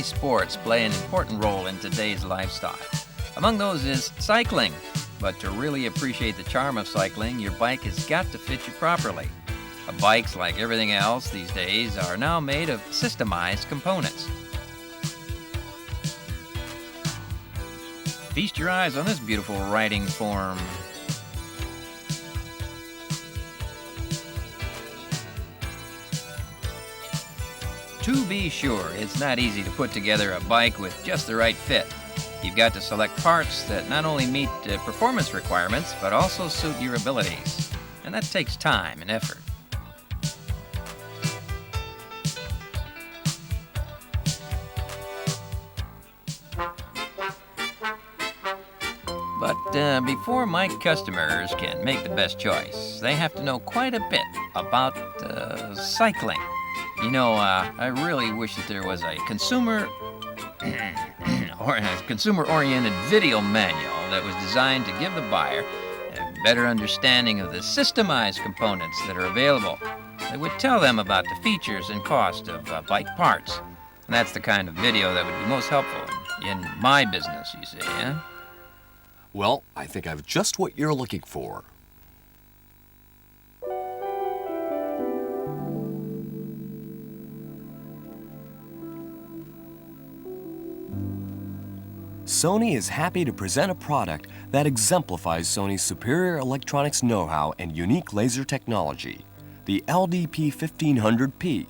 sports play an important role in today's lifestyle. Among those is cycling. But to really appreciate the charm of cycling, your bike has got to fit you properly. Bikes, like everything else these days, are now made of systemized components. Feast your eyes on this beautiful riding form. To be sure, it's not easy to put together a bike with just the right fit. You've got to select parts that not only meet performance requirements, but also suit your abilities. And that takes time and effort. But before my customers can make the best choice, they have to know quite a bit about cycling. You know, I really wish that there was a consumer-oriented video manual that was designed to give the buyer a better understanding of the systemized components that are available. It would tell them about the features and cost of bike parts. And that's the kind of video that would be most helpful in my business, you see, eh? Well, I think I've just what you're looking for. Sony is happy to present a product that exemplifies Sony's superior electronics know-how and unique laser technology, the LDP-1500P.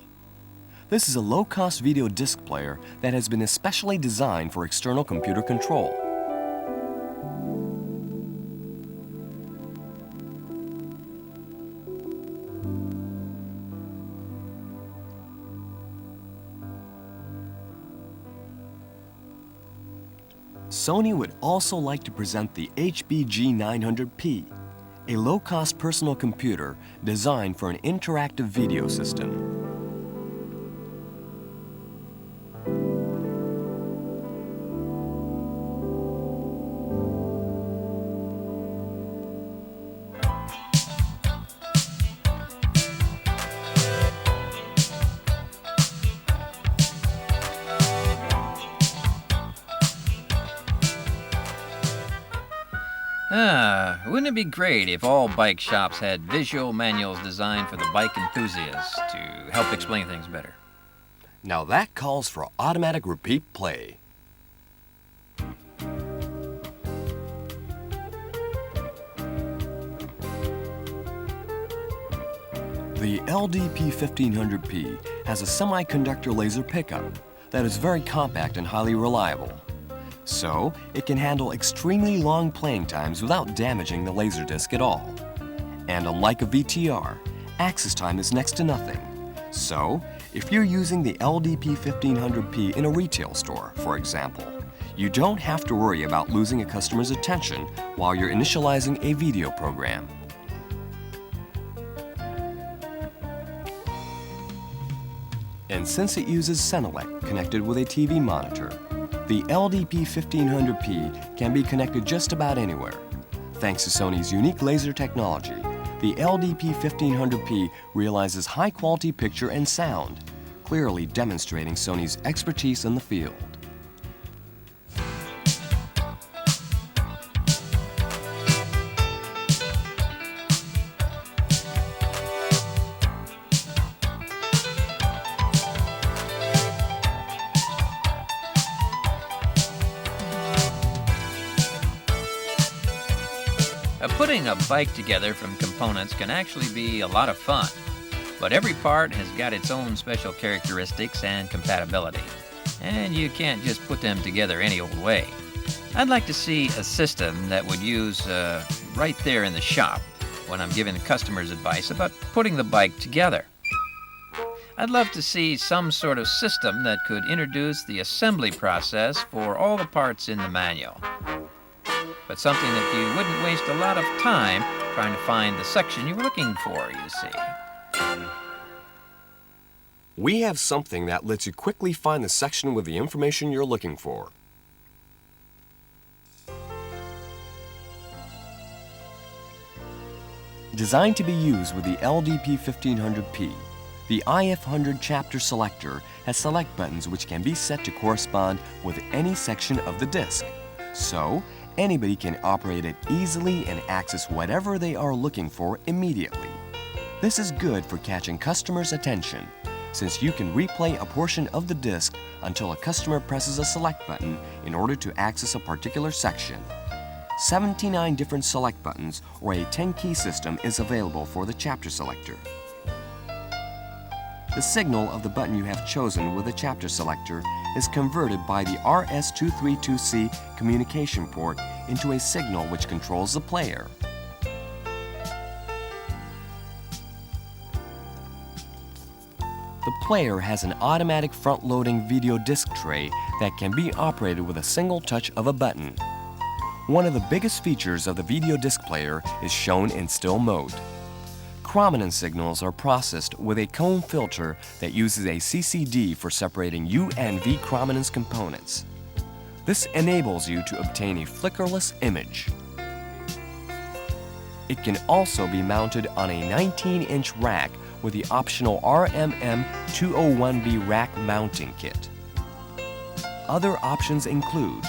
This is a low-cost video disc player that has been especially designed for external computer control. Sony would also like to present the HB-G900P, a low-cost personal computer designed for an interactive video system. Wouldn't it be great if all bike shops had visual manuals designed for the bike enthusiasts to help explain things better? Now that calls for automatic repeat play. The LDP-1500P has a semiconductor laser pickup that is very compact and highly reliable. So, it can handle extremely long playing times without damaging the LaserDisc at all. And unlike a VTR, access time is next to nothing. So, if you're using the LDP-1500P in a retail store, for example, you don't have to worry about losing a customer's attention while you're initializing a video program. And since it uses Senelec connected with a TV monitor, the LDP-1500P can be connected just about anywhere. Thanks to Sony's unique laser technology, the LDP-1500P realizes high-quality picture and sound, clearly demonstrating Sony's expertise in the field. Putting a bike together from components can actually be a lot of fun, but every part has got its own special characteristics and compatibility, and you can't just put them together any old way. I'd like to see a system that would use right there in the shop when I'm giving customers advice about putting the bike together. I'd love to see some sort of system that could introduce the assembly process for all the parts in the manual. But something that you wouldn't waste a lot of time trying to find the section you were looking for, you see. We have something that lets you quickly find the section with the information you're looking for. Designed to be used with the LDP-1500P, The IF100 chapter selector has select buttons which can be set to correspond with any section of the disc. So, anybody can operate it easily and access whatever they are looking for immediately. This is good for catching customers' attention, since you can replay a portion of the disc until a customer presses a select button in order to access a particular section. 79 different select buttons or a 10-key system is available for the chapter selector. The signal of the button you have chosen with the chapter selector is converted by the RS-232C communication port into a signal which controls the player. The player has an automatic front-loading video disc tray that can be operated with a single touch of a button. One of the biggest features of the video disc player is shown in still mode. Chrominance signals are processed with a cone filter that uses a CCD for separating U and V chrominance components. This enables you to obtain a flickerless image. It can also be mounted on a 19-inch rack with the optional RMM201B rack mounting kit. Other options include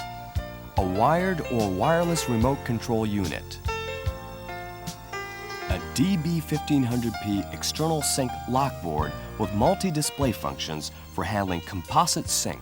a wired or wireless remote control unit, a DB-1500P external sync lock board with multi-display functions for handling composite sync,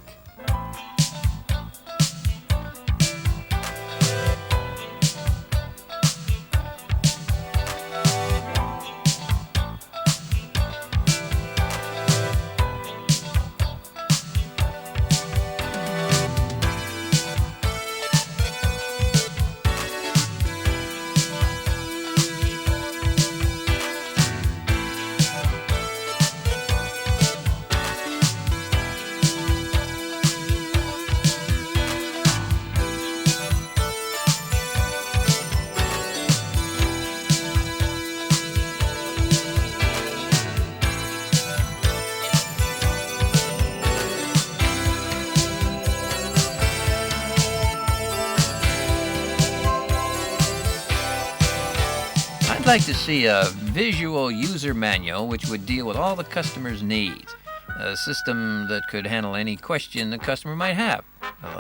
I'd like to see a visual user manual which would deal with all the customer's needs. A system that could handle any question the customer might have.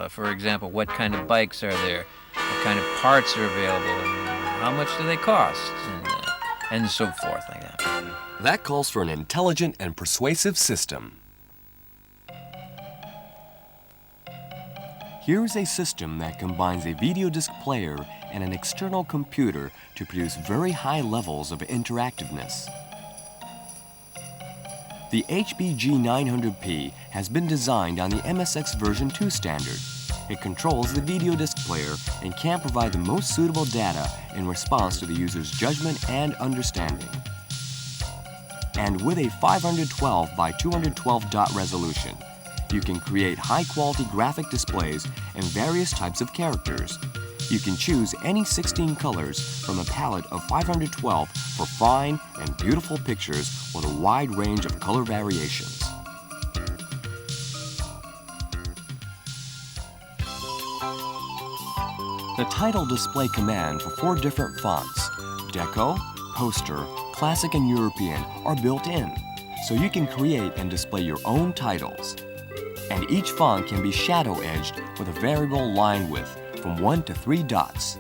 For example, what kind of bikes are there? What kind of parts are available? And how much do they cost? And so forth like that. That calls for an intelligent and persuasive system. Here is a system that combines a video disc player and an external computer to produce very high levels of interactiveness. The HB-G900P has been designed on the MSX version 2 standard. It controls the video disc player and can provide the most suitable data in response to the user's judgment and understanding. And with a 512 by 212 dot resolution, you can create high-quality graphic displays and various types of characters. You can choose any 16 colors from a palette of 512 for fine and beautiful pictures with a wide range of color variations. The title display command for 4 different fonts, Deco, Poster, Classic and European, are built in, so you can create and display your own titles. And each font can be shadow-edged with a variable line width from 1 to 3 dots.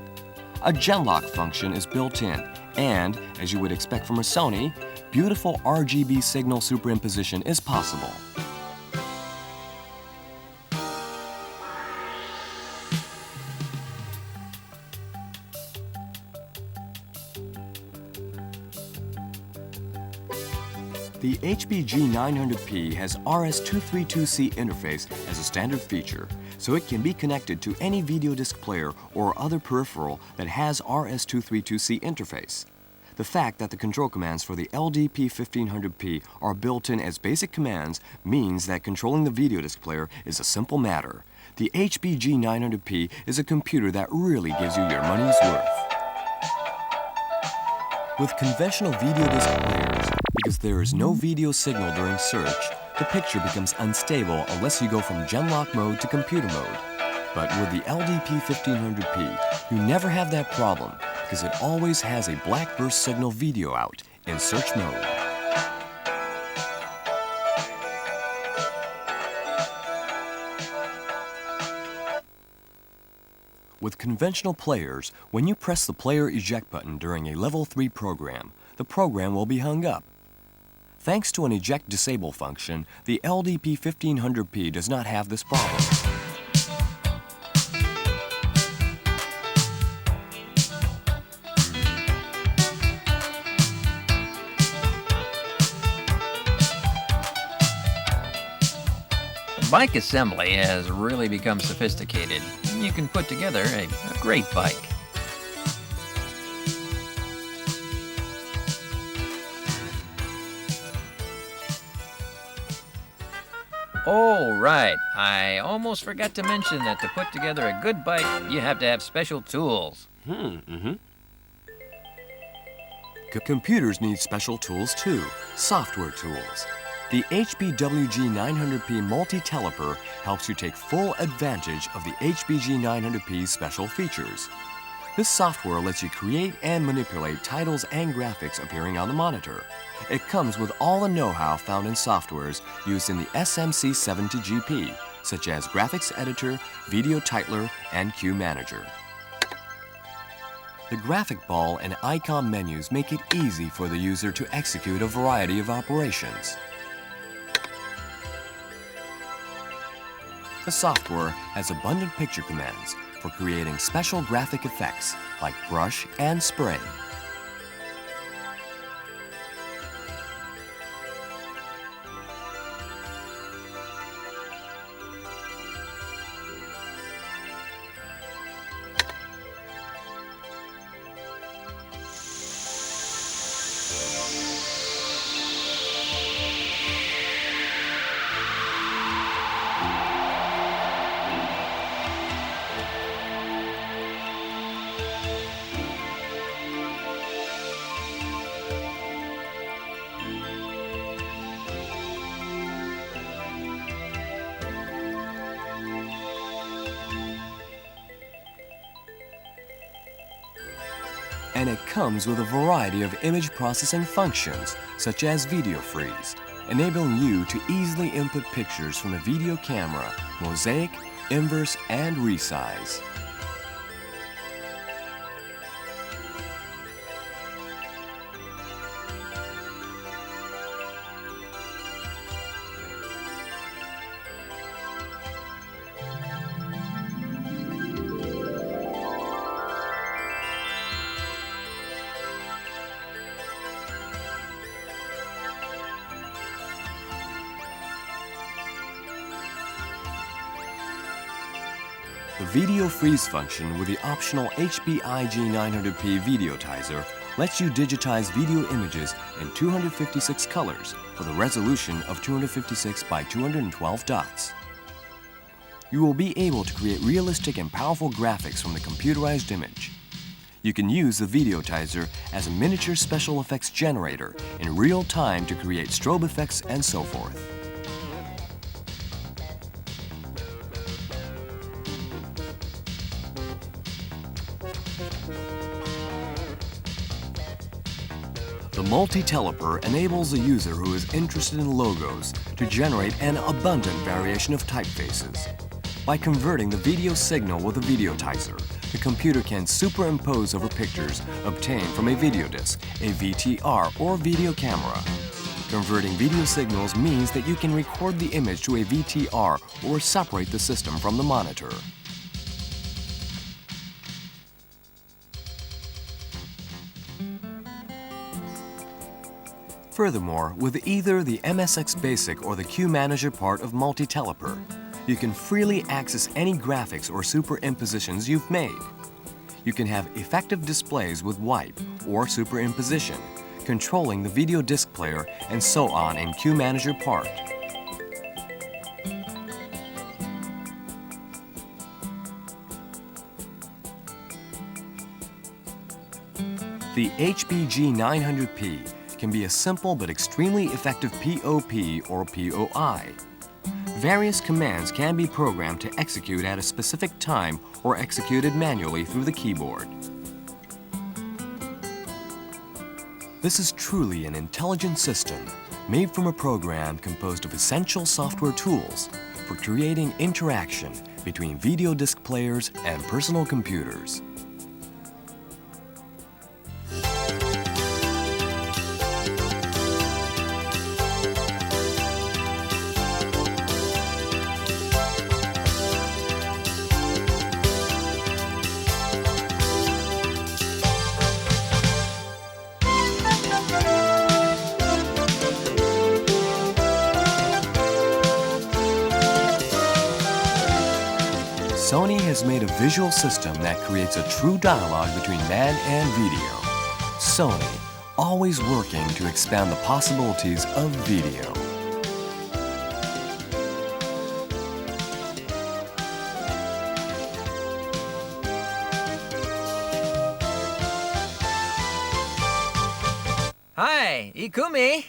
A genlock function is built in, and, as you would expect from a Sony, beautiful RGB signal superimposition is possible. The HB-G900P has RS-232C interface as a standard feature, so it can be connected to any video disc player or other peripheral that has RS-232C interface. The fact that the control commands for the LDP-1500P are built in as basic commands means that controlling the video disc player is a simple matter. The HB-G900P is a computer that really gives you your money's worth. With conventional video disc players, because there is no video signal during search, the picture becomes unstable unless you go from genlock mode to computer mode. But with the LDP-1500P, you never have that problem because it always has a black burst signal video out in search mode. With conventional players, when you press the player eject button during a level 3 program, the program will be hung up. Thanks to an eject disable function, the LDP-1500P does not have this problem. Bike assembly has really become sophisticated, and you can put together a great bike. Oh, right. I almost forgot to mention that to put together a good bike, you have to have special tools. Computers need special tools too, software tools. The HB-G900P multi-teleper helps you take full advantage of the HB-G900P's special features. This software lets you create and manipulate titles and graphics appearing on the monitor. It comes with all the know-how found in softwares used in the SMC70GP, such as Graphics Editor, Video Titler, and Cue Manager. The graphic ball and icon menus make it easy for the user to execute a variety of operations. The software has abundant picture commands for creating special graphic effects like brush and spray. And it comes with a variety of image processing functions, such as video freeze, enabling you to easily input pictures from a video camera, mosaic, inverse, and resize. The Video Freeze function with the optional HB-G900P Videotizer lets you digitize video images in 256 colors with a resolution of 256 by 212 dots. You will be able to create realistic and powerful graphics from the computerized image. You can use the Videotizer as a miniature special effects generator in real time to create strobe effects and so forth. The multi-teleper enables a user who is interested in logos to generate an abundant variation of typefaces. By converting the video signal with a Videotizer, the computer can superimpose over pictures obtained from a video disc, a VTR, or video camera. Converting video signals means that you can record the image to a VTR or separate the system from the monitor. Furthermore, with either the MSX Basic or the Cue Manager part of multi-teleper, you can freely access any graphics or superimpositions you've made. You can have effective displays with wipe or superimposition, controlling the video disc player, and so on in Cue Manager part. The HB-G900P can be a simple but extremely effective POP or POI. Various commands can be programmed to execute at a specific time or executed manually through the keyboard. This is truly an intelligent system made from a program composed of essential software tools for creating interaction, between video disc players and personal computers. Sony has made a visual system that creates a true dialogue between man and video. Sony, always working to expand the possibilities of video. Hi, Ikumi.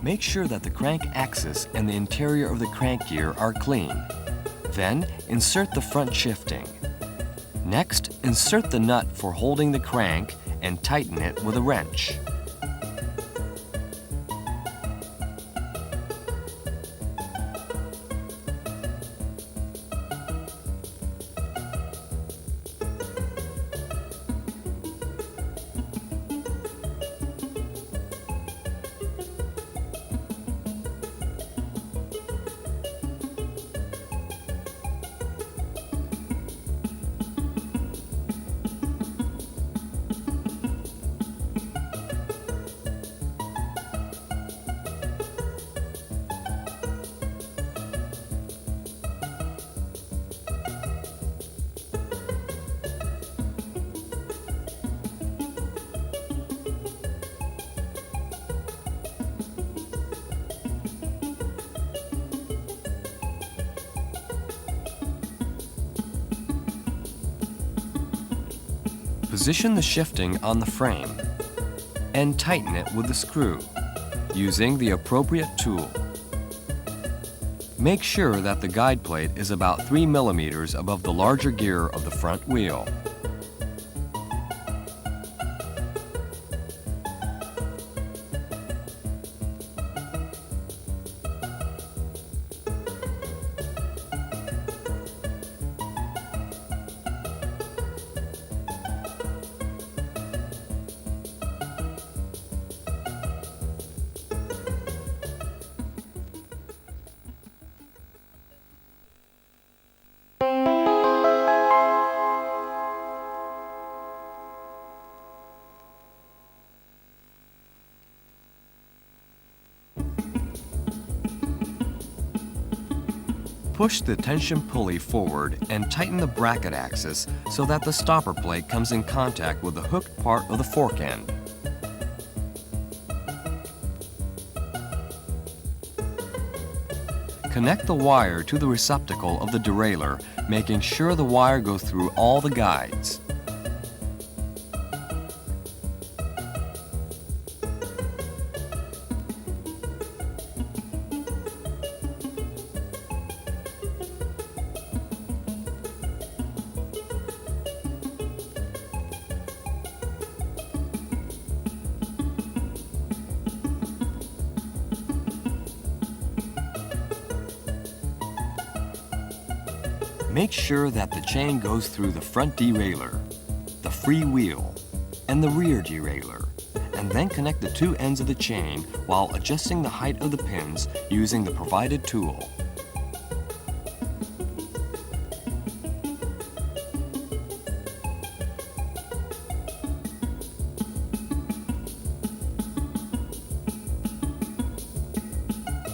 Make sure that the crank axis and the interior of the crank gear are clean. Then, insert the front shifting. Next, insert the nut for holding the crank and tighten it with a wrench. Position the shifting on the frame and tighten it with the screw using the appropriate tool. Make sure that the guide plate is about 3 millimeters above the larger gear of the front wheel. Push the tension pulley forward and tighten the bracket axis so that the stopper plate comes in contact with the hooked part of the fork end. Connect the wire to the receptacle of the derailleur, making sure the wire goes through all the guides. Make sure that the chain goes through the front derailleur, the free wheel, and the rear derailleur, and then connect the two ends of the chain while adjusting the height of the pins using the provided tool.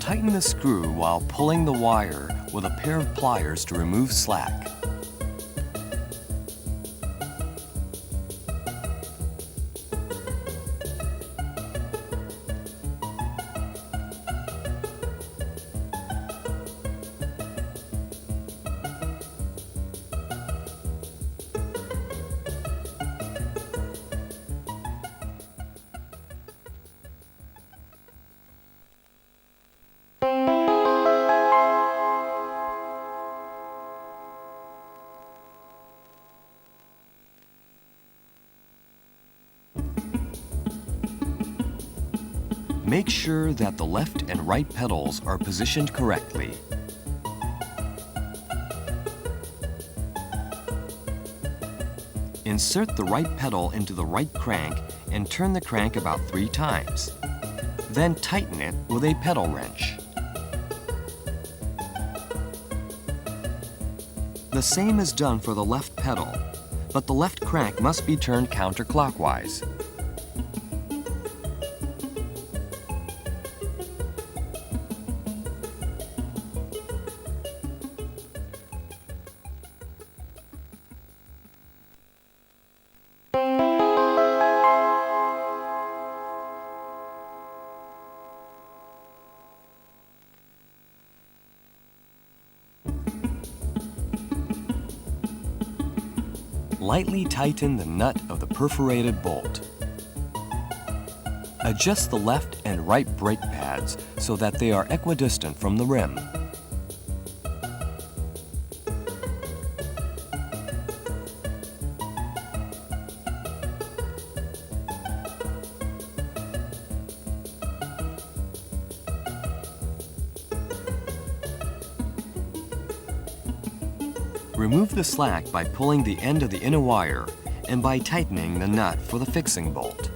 Tighten the screw while pulling the wire with a pair of pliers to remove slack. Make sure that the left and right pedals are positioned correctly. Insert the right pedal into the right crank and turn the crank about 3 times. Then tighten it with a pedal wrench. The same is done for the left pedal, but the left crank must be turned counterclockwise. Lightly tighten the nut of the perforated bolt. Adjust the left and right brake pads so that they are equidistant from the rim. Remove the slack by pulling the end of the inner wire and by tightening the nut for the fixing bolt.